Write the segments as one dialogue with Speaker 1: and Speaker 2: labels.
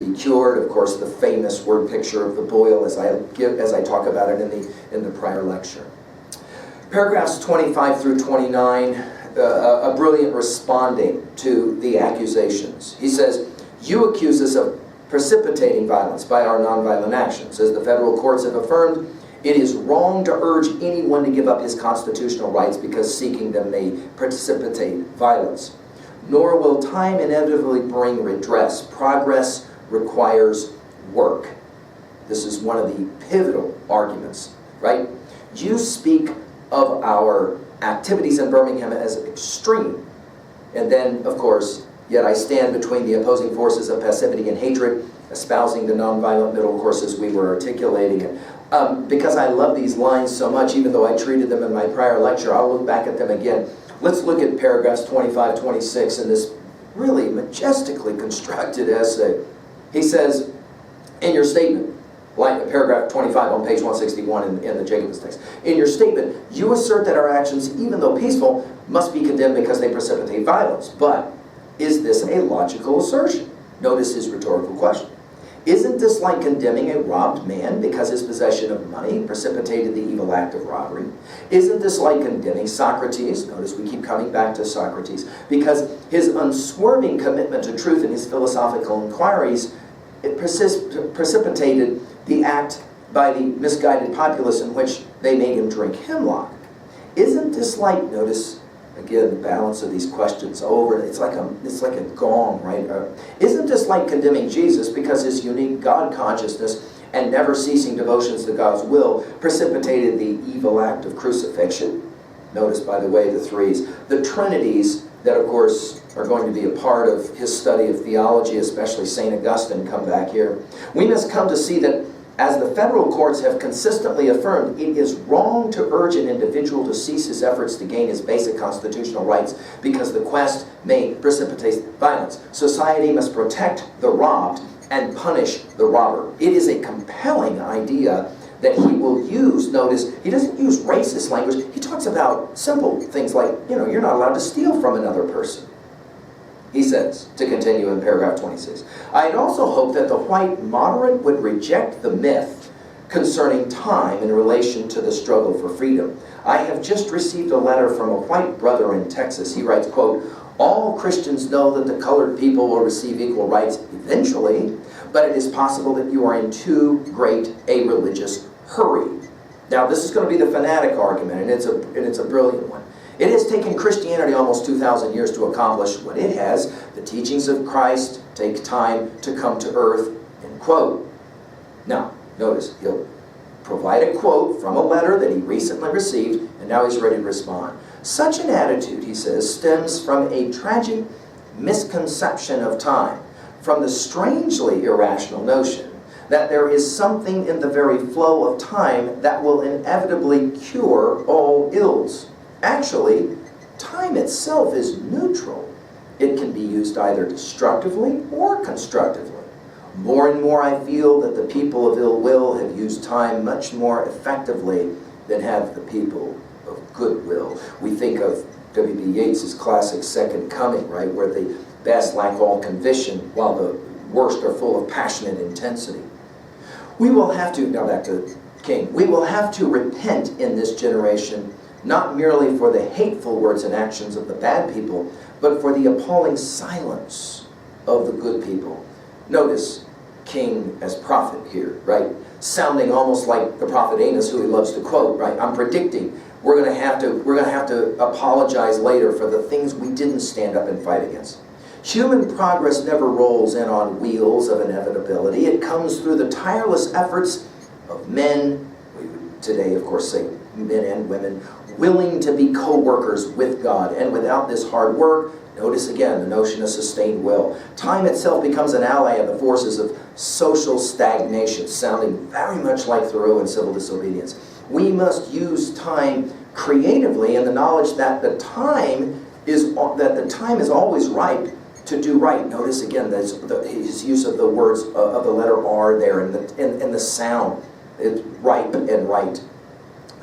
Speaker 1: be cured. Of course, the famous word picture of the boil, as I talk about it in the prior lecture. Paragraphs 25 through 29, a brilliant responding to the accusations. He says, "You accuse us of precipitating violence by our nonviolent actions. As the federal courts have affirmed, it is wrong to urge anyone to give up his constitutional rights because seeking them may precipitate violence. Nor will time inevitably bring redress. Progress requires work." This is one of the pivotal arguments, right? You speak of our activities in Birmingham as extreme. And then, of course, yet I stand between the opposing forces of passivity and hatred, espousing the nonviolent middle courses we were articulating. Because I love these lines so much, even though I treated them in my prior lecture, I'll look back at them again. Let's look at paragraphs 25, 26 in this really majestically constructed essay. He says, in your statement, like paragraph 25 on page 161 in the Jacobus text, in your statement, you assert that our actions, even though peaceful, must be condemned because they precipitate violence. But is this a logical assertion? Notice his rhetorical question. Isn't this like condemning a robbed man because his possession of money precipitated the evil act of robbery? Isn't this like condemning Socrates? Notice we keep coming back to Socrates, because his unswerving commitment to truth in his philosophical inquiries, it precipitated the act by the misguided populace in which they made him drink hemlock. Isn't this like, notice again the balance of these questions over, it's like a gong, right? Isn't this like condemning Jesus because his unique God consciousness and never ceasing devotions to God's will precipitated the evil act of crucifixion? Notice, by the way, the threes. The trinities that, of course, are going to be a part of his study of theology, especially St. Augustine, come back here. We must come to see that as the federal courts have consistently affirmed, it is wrong to urge an individual to cease his efforts to gain his basic constitutional rights because the quest may precipitate violence. Society must protect the robbed and punish the robber. It is a compelling idea that he will use. Notice, he doesn't use racist language. He talks about simple things like, you're not allowed to steal from another person. He says, to continue in paragraph 26, I'd also hope that the white moderate would reject the myth concerning time in relation to the struggle for freedom. I have just received a letter from a white brother in Texas. He writes, quote, all Christians know that the colored people will receive equal rights eventually, but it is possible that you are in too great a religious hurry. Now, this is going to be the fanatic argument, and it's a brilliant one. It has taken Christianity almost 2,000 years to accomplish what it has. The teachings of Christ take time to come to earth, end quote. Now, notice, he'll provide a quote from a letter that he recently received, and now he's ready to respond. Such an attitude, he says, stems from a tragic misconception of time, from the strangely irrational notion that there is something in the very flow of time that will inevitably cure all ills. Actually, time itself is neutral. It can be used either destructively or constructively. More and more I feel that the people of ill will have used time much more effectively than have the people of goodwill. We think of W.B. Yeats's classic Second Coming, right, where the best lack all conviction while the worst are full of passionate intensity. We will have to, now back to King, we will have to repent in this generation, not merely for the hateful words and actions of the bad people, but for the appalling silence of the good people. Notice King as prophet here, right? Sounding almost like the prophet Amos, who he loves to quote, right? I'm predicting we're going to have to apologize later for the things we didn't stand up and fight against. Human progress never rolls in on wheels of inevitability. It comes through the tireless efforts of men, we would today of course say men and women, willing to be co-workers with God. And without this hard work, notice again the notion of sustained will. Time itself becomes an ally of the forces of social stagnation, sounding very much like Thoreau and civil disobedience. We must use time creatively in the knowledge that the time is always ripe to do right. Notice again his use of the words of the letter R there and the sound. It's ripe and right.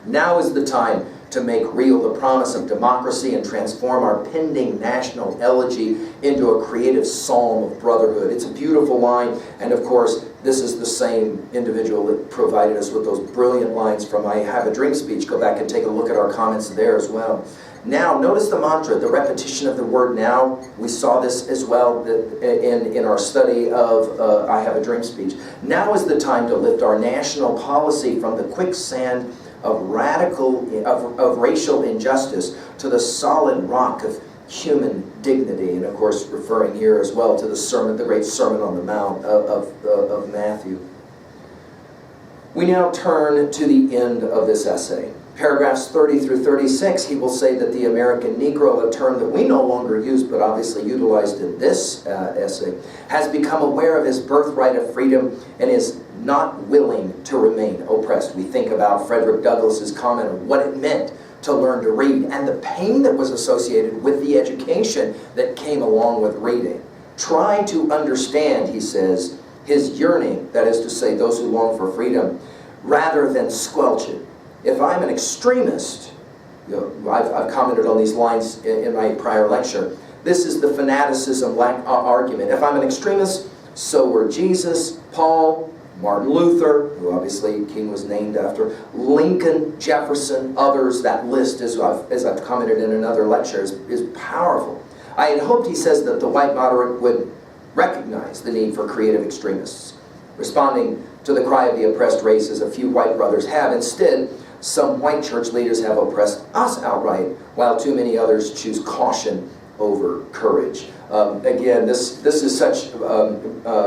Speaker 1: Now is the time to make real the promise of democracy and transform our pending national elegy into a creative psalm of brotherhood. It's a beautiful line, and of course, this is the same individual that provided us with those brilliant lines from I Have a Dream speech. Go back and take a look at our comments there as well. Now, notice the mantra, the repetition of the word now. We saw this as well in our study of I Have a Dream speech. Now is the time to lift our national policy from the quicksand of racial injustice to the solid rock of human dignity. And of course, referring here as well to the sermon, the great Sermon on the Mount of Matthew. We now turn to the end of this essay. Paragraphs 30 through 36, he will say that the American Negro, a term that we no longer use but obviously utilized in this essay, has become aware of his birthright of freedom and is not willing to remain oppressed. We think about Frederick Douglass's comment on what it meant to learn to read and the pain that was associated with the education that came along with reading. Try to understand, he says, his yearning, that is to say, those who long for freedom, rather than squelch it. If I'm an extremist, I've commented on these lines in my prior lecture, this is the fanaticism argument. If I'm an extremist, so were Jesus, Paul, Martin Luther, who obviously King was named after, Lincoln, Jefferson, others. That list, as I've commented in another lecture, is powerful. I had hoped, he says, that the white moderate would recognize the need for creative extremists, responding to the cry of the oppressed race as a few white brothers have. Instead, some white church leaders have oppressed us outright, while too many others choose caution over courage. Again, this is such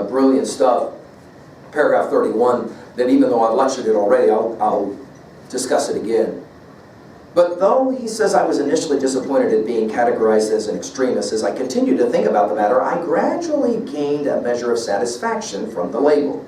Speaker 1: brilliant stuff. Paragraph 31, that even though I've lectured it already, I'll discuss it again. But though, he says, I was initially disappointed at being categorized as an extremist, as I continued to think about the matter, I gradually gained a measure of satisfaction from the label.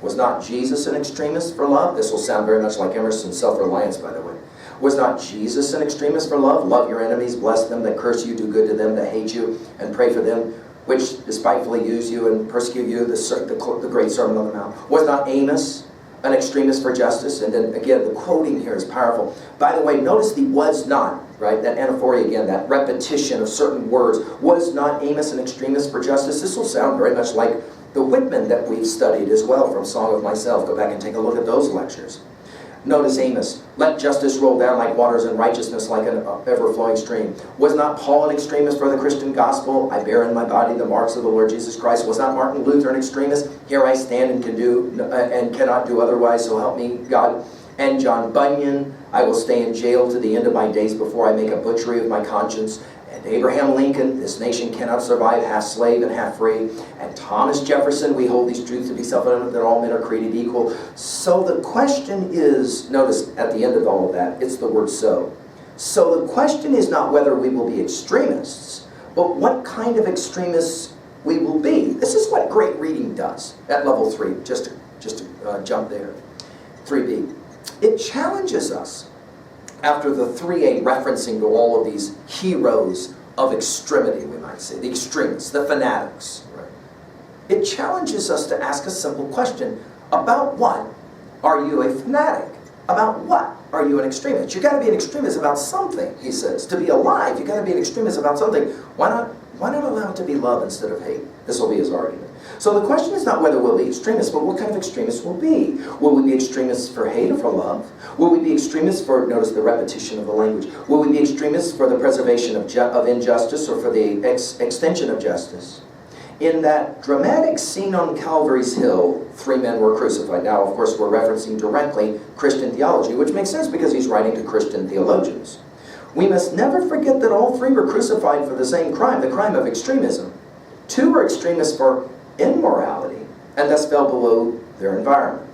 Speaker 1: Was not Jesus an extremist for love? This will sound very much like Emerson's self-reliance, by the way. Was not Jesus an extremist for love? Love your enemies, bless them that curse you, do good to them that hate you, and pray for them which despitefully use you and persecute you, the great Sermon on the Mount. Was not Amos an extremist for justice? And then again, the quoting here is powerful. By the way, notice the was not, right? That anaphoria again, that repetition of certain words. Was not Amos an extremist for justice? This will sound very much like the Whitman that we've studied as well from Song of Myself. Go back and take a look at those lectures. Notice Amos, let justice roll down like waters and righteousness like an ever-flowing stream. Was not Paul an extremist for the Christian gospel? I bear in my body the marks of the Lord Jesus Christ. Was not Martin Luther an extremist? Here I stand and cannot do otherwise, so help me God. And John Bunyan, I will stay in jail to the end of my days before I make a butchery of my conscience. And Abraham Lincoln, this nation cannot survive half slave and half free. And Thomas Jefferson, we hold these truths to be self-evident that all men are created equal. So the question is, notice at the end of all of that, it's the word so. So the question is not whether we will be extremists, but what kind of extremists we will be. This is what great reading does at level 3, just to jump there. 3b. It challenges us. After the 3a referencing to all of these heroes of extremity, we might say, the extremists, the fanatics, right? It challenges us to ask a simple question. About what are you a fanatic? About what are you an extremist? You've got to be an extremist about something, he says. To be alive, you've got to be an extremist about something. Why not allow it to be love instead of hate? This will be his argument. So the question is not whether we'll be extremists, but what kind of extremists we'll be. Will we be extremists for hate or for love? Will we be extremists for, notice the repetition of the language, will we be extremists for the preservation of injustice or for the extension of justice? In that dramatic scene on Calvary's Hill, 3 men were crucified. Now, of course, we're referencing directly Christian theology, which makes sense because he's writing to Christian theologians. We must never forget that all 3 were crucified for the same crime, the crime of extremism. 2 were extremists for immorality, and thus fell below their environment.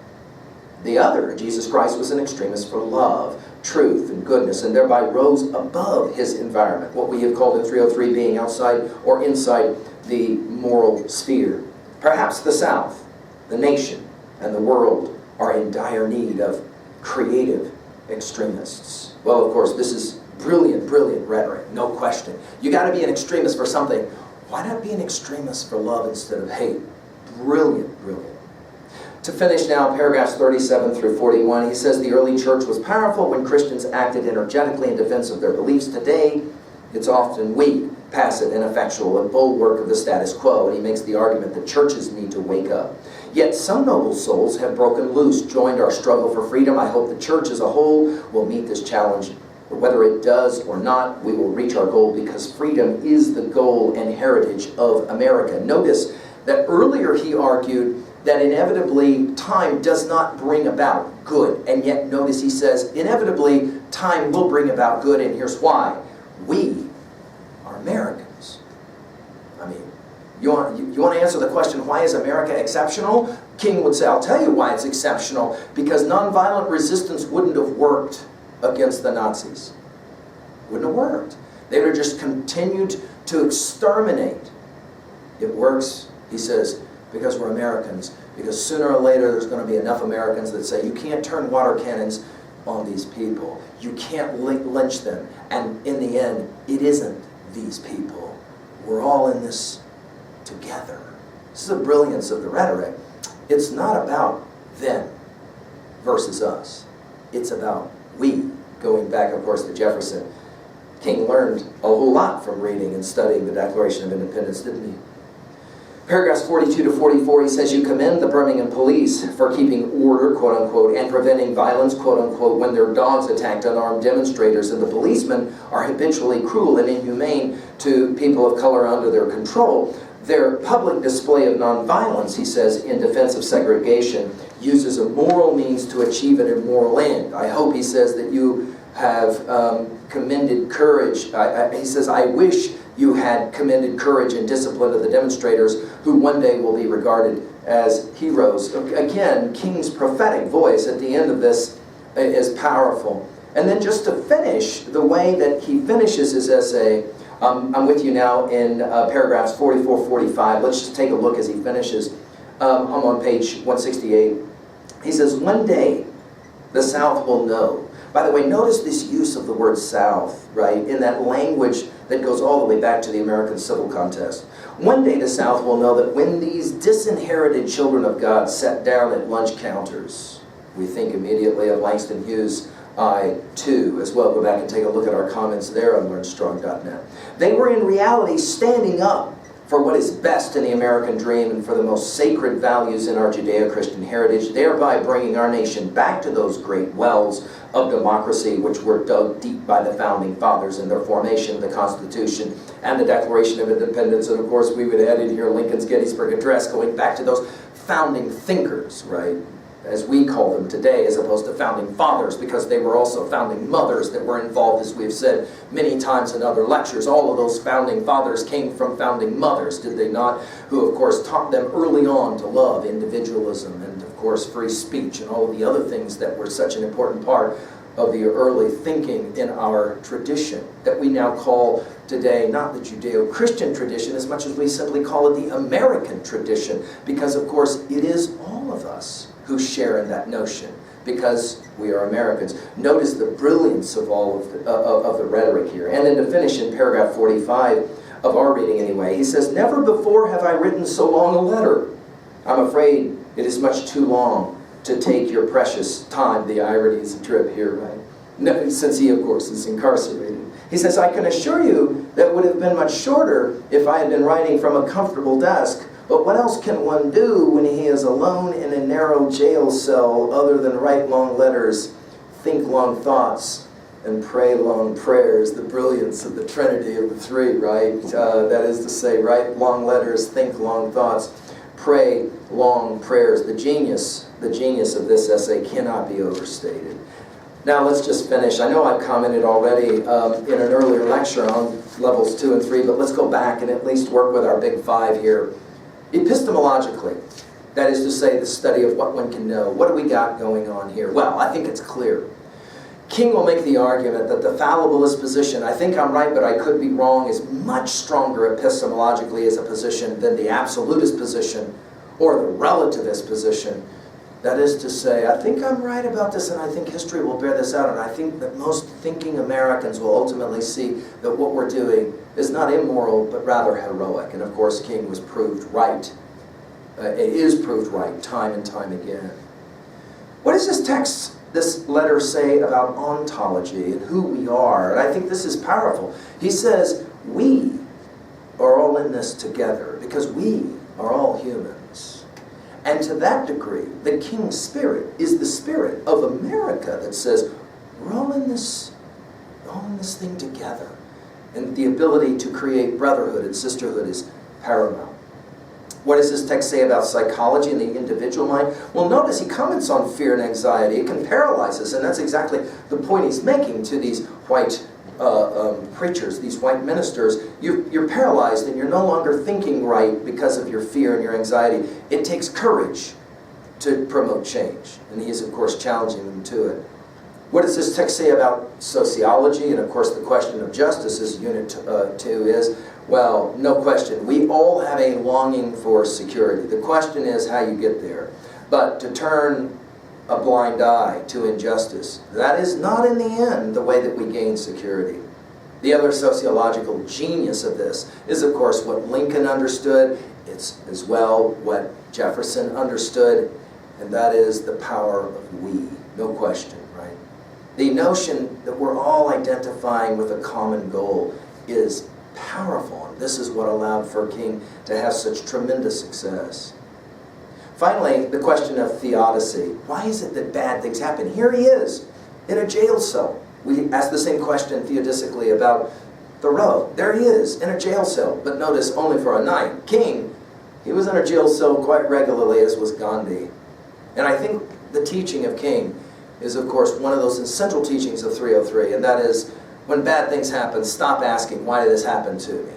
Speaker 1: The other, Jesus Christ, was an extremist for love, truth, and goodness, and thereby rose above his environment, what we have called in 303 being outside or inside the moral sphere. Perhaps the South, the nation, and the world are in dire need of creative extremists. Well, of course, this is brilliant, brilliant rhetoric, no question. You got to be an extremist for something. Why not be an extremist for love instead of hate? Brilliant, brilliant. To finish now, paragraphs 37 through 41, he says the early church was powerful when Christians acted energetically in defense of their beliefs. Today, it's often weak, passive, ineffectual, and bulwark of the status quo, and he makes the argument that churches need to wake up. Yet some noble souls have broken loose, joined our struggle for freedom. I hope the church as a whole will meet this challenge. But whether it does or not, we will reach our goal, because freedom is the goal and heritage of America. Notice that earlier he argued that inevitably time does not bring about good. And yet notice he says inevitably time will bring about good, and here's why. We are Americans. I mean, you want to answer the question, why is America exceptional? King would say, I'll tell you why it's exceptional. Because nonviolent resistance wouldn't have worked against the Nazis. Wouldn't have worked. They would have just continued to exterminate. It works, he says, because we're Americans. Because sooner or later there's going to be enough Americans that say, you can't turn water cannons on these people. You can't lynch them. And in the end, it isn't these people. We're all in this together. This is the brilliance of the rhetoric. It's not about them versus us. It's about we. Going back, of course, to Jefferson. King learned a whole lot from reading and studying the Declaration of Independence, didn't he? Paragraphs 42 to 44, he says, you commend the Birmingham police for keeping order, quote unquote, and preventing violence, quote unquote, when their dogs attacked unarmed demonstrators, and the policemen are habitually cruel and inhumane to people of color under their control. Their public display of nonviolence, he says, in defense of segregation, uses a moral means to achieve an immoral end. I hope, he says, that you have commended courage. He says, I wish you had commended courage and discipline of the demonstrators who one day will be regarded as heroes. Again, King's prophetic voice at the end of this is powerful. And then just to finish, the way that he finishes his essay, I'm with you now in paragraphs 44, 45. Let's just take a look as he finishes. I'm on page 168. He says, one day the South will know. By the way, notice this use of the word South, right, in that language that goes all the way back to the American Civil Contest. One day the South will know that when these disinherited children of God sat down at lunch counters, we think immediately of Langston Hughes' I, too, as well. Go back and take a look at our comments there on learnstrong.net. They were in reality standing up for what is best in the American dream and for the most sacred values in our Judeo-Christian heritage, thereby bringing our nation back to those great wells of democracy which were dug deep by the Founding Fathers in their formation of the Constitution and the Declaration of Independence. And of course, we would add in here Lincoln's Gettysburg Address, going back to those founding thinkers, right? As we call them today, as opposed to founding fathers, because they were also founding mothers that were involved, as we've said many times in other lectures. All of those founding fathers came from founding mothers, did they not? Who, of course, taught them early on to love individualism and, of course, free speech and all of the other things that were such an important part of the early thinking in our tradition that we now call today not the Judeo-Christian tradition as much as we simply call it the American tradition, because, of course, it is all of us who share in that notion, because we are Americans. Notice the brilliance of all of the rhetoric here. And then to finish in paragraph 45 of our reading anyway, he says, never before have I written so long a letter. I'm afraid it is much too long to take your precious time. The irony is a trip here, right? No, since he, of course, is incarcerated. He says, I can assure you that would have been much shorter if I had been writing from a comfortable desk. But what else can one do when he is alone in a narrow jail cell other than write long letters, think long thoughts, and pray long prayers? The brilliance of the Trinity of the three, right? That is to say, write long letters, think long thoughts, pray long prayers. The genius of this essay cannot be overstated. Now let's just finish. I know I've commented already in an earlier lecture on levels 2 and 3, but let's go back and at least work with our big 5 here. Epistemologically, that is to say, the study of what one can know. What do we got going on here? Well, I think it's clear. King will make the argument that the fallibilist position, I think I'm right but I could be wrong, is much stronger epistemologically as a position than the absolutist position or the relativist position. That is to say, I think I'm right about this, and I think history will bear this out, and I think that most thinking Americans will ultimately see that what we're doing is not immoral, but rather heroic. And of course, King was proved right it is proved right time and time again. What does this letter say about ontology and who we are? And I think this is powerful. He says, we are all in this together because we are all humans. And to that degree, the King's Spirit is the spirit of America that says, we're all in this thing together. And the ability to create brotherhood and sisterhood is paramount. What does this text say about psychology and the individual mind? Well, notice he comments on fear and anxiety. It can paralyze us, and that's exactly the point he's making to these white preachers, these white ministers. You're paralyzed and you're no longer thinking right because of your fear and your anxiety. It takes courage to promote change, and he is, of course, challenging them to it. What does this text say about sociology? And, of course, the question of justice is Unit 2 is, well, no question. We all have a longing for security. The question is how you get there. But to turn a blind eye to injustice, that is not in the end the way that we gain security. The other sociological genius of this is, of course, what Lincoln understood. It's as well what Jefferson understood, and that is the power of we. No question, right? The notion that we're all identifying with a common goal is powerful, and this is what allowed for King to have such tremendous success. Finally, the question of theodicy. Why is it that bad things happen? Here he is, in a jail cell. We asked the same question theodicically about Thoreau. There he is, in a jail cell, but notice only for a night. King, he was in a jail cell quite regularly, as was Gandhi. And I think the teaching of King is, of course, one of those essential teachings of 303, and that is, when bad things happen, stop asking, why did this happen to me?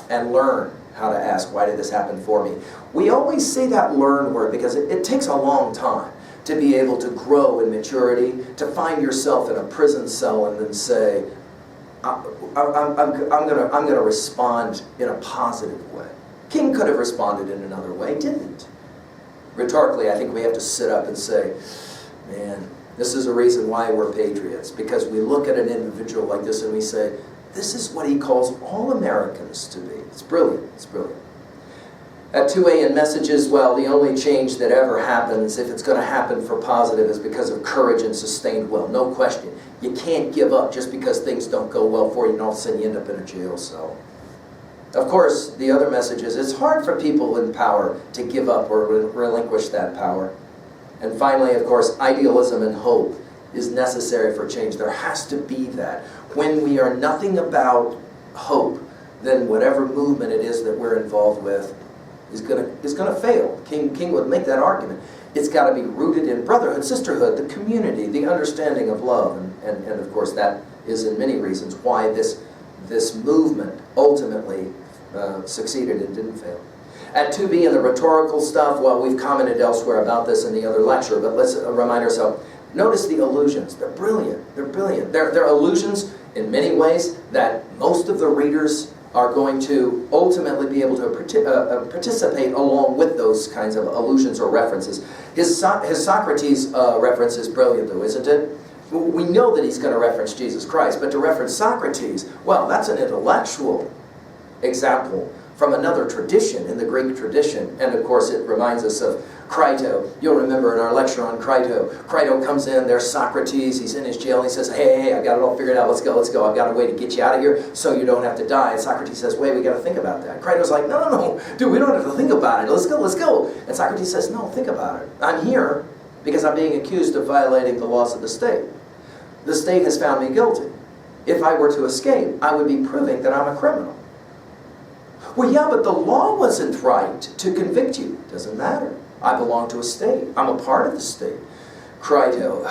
Speaker 1: And learn how to ask, why did this happen for me? We always say that learn word because it takes a long time to be able to grow in maturity, to find yourself in a prison cell and then say, I'm going to respond in a positive way. King could have responded in another way, didn't. Rhetorically, I think we have to sit up and say, man, this is a reason why we're patriots, because we look at an individual like this and we say, this is what he calls all Americans to be. It's brilliant. It's brilliant. At 2A in messages, well, the only change that ever happens, if it's going to happen for positive, is because of courage and sustained will. No question. You can't give up just because things don't go well for you and all of a sudden you end up in a jail cell. Of course, the other message is it's hard for people in power to give up or relinquish that power. And finally, of course, idealism and hope is necessary for change. There has to be that. When we are nothing about hope, then whatever movement it is that we're involved with is going to fail. King would make that argument. It's got to be rooted in brotherhood, sisterhood, the community, the understanding of love. And of course, that is in many reasons why this movement ultimately succeeded and didn't fail. At 2B in the rhetorical stuff, well, we've commented elsewhere about this in the other lecture, but let's remind ourselves, notice the allusions. They're brilliant. They're brilliant. They're allusions in many ways that most of the readers are going to ultimately be able to participate along with those kinds of allusions or references. His Socrates reference is brilliant, though, isn't it? We know that he's going to reference Jesus Christ, but to reference Socrates, well, that's an intellectual example from another tradition, in the Greek tradition. And of course, it reminds us of Crito. You'll remember in our lecture on Crito. Crito comes in, there's Socrates, he's in his jail, and he says, hey, I got it all figured out, let's go, I've got a way to get you out of here so you don't have to die. And Socrates says, wait, we got to think about that. Crito's like, no, dude, we don't have to think about it, let's go. And Socrates says, no, think about it. I'm here because I'm being accused of violating the laws of the state. The state has found me guilty. If I were to escape, I would be proving that I'm a criminal. Well, yeah, but the law wasn't right to convict you. Doesn't matter. I belong to a state. I'm a part of the state. Crito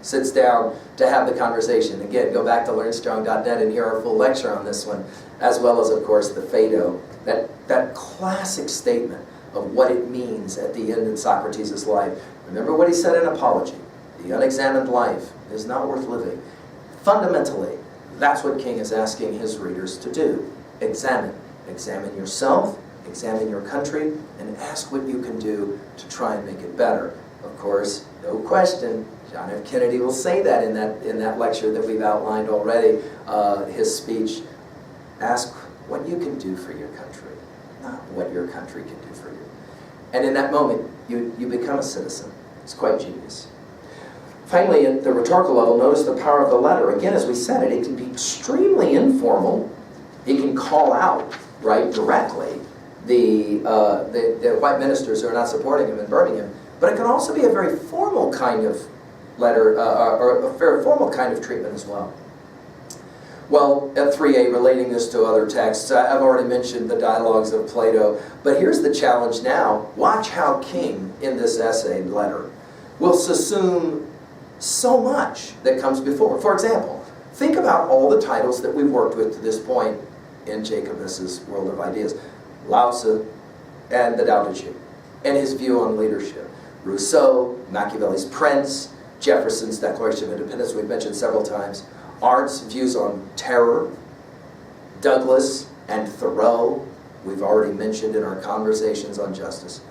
Speaker 1: sits down to have the conversation. Again, go back to learnstrong.net and hear our full lecture on this one, as well as, of course, the Phaedo, that classic statement of what it means at the end of Socrates' life. Remember what he said in Apology. The unexamined life is not worth living. Fundamentally, that's what King is asking his readers to do. Examine. Examine yourself, examine your country, and ask what you can do to try and make it better. Of course, no question, John F. Kennedy will say that in that lecture that we've outlined already, his speech. Ask what you can do for your country, not what your country can do for you. And in that moment, you become a citizen. It's quite genius. Finally, at the rhetorical level, notice the power of the letter. Again, as we said, it can be extremely informal. It can call out, right, directly the white ministers who are not supporting him in Birmingham. But it can also be a very formal kind of letter, or a very formal kind of treatment as well. Well, at 3a, relating this to other texts, I've already mentioned the dialogues of Plato, but here's the challenge now. Watch how King, in this essay letter, will subsume so much that comes before. For example, think about all the titles that we've worked with to this point in Jacobus's World of Ideas. Lao Tzu and the Tao Te Ching, and his view on leadership. Rousseau, Machiavelli's Prince, Jefferson's Declaration of Independence, we've mentioned several times. Arndt's views on terror, Douglas and Thoreau, we've already mentioned in our conversations on justice.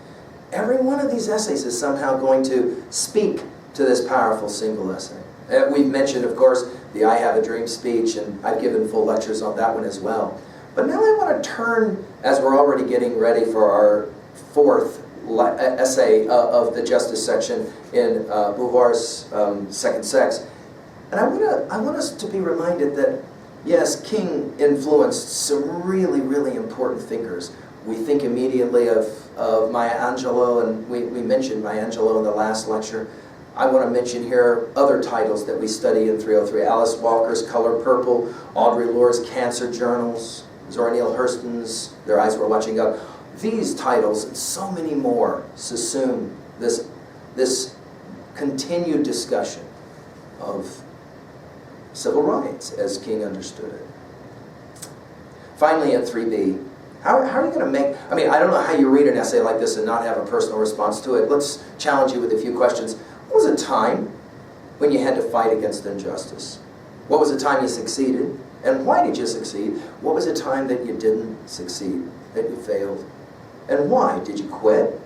Speaker 1: Every one of these essays is somehow going to speak to this powerful single essay. We've mentioned, of course, the I Have a Dream speech, and I've given full lectures on that one as well. But now I want to turn, as we're already getting ready for our fourth essay of the justice section in Beauvoir's Second Sex, and I want us to be reminded that, yes, King influenced some really, really important thinkers. We think immediately of Maya Angelou, and we mentioned Maya Angelou in the last lecture. I want to mention here other titles that we study in 303. Alice Walker's Color Purple, Audre Lorde's Cancer Journals, Zora Neale Hurston's Their Eyes Were Watching God. These titles and so many more subsume this continued discussion of civil rights as King understood it. Finally, at 3b, how are you going to make, I mean, I don't know how you read an essay like this and not have a personal response to it. Let's challenge you with a few questions. What was a time when you had to fight against injustice? What was a time you succeeded? And why did you succeed? What was a time that you didn't succeed, that you failed? And why? Did you quit?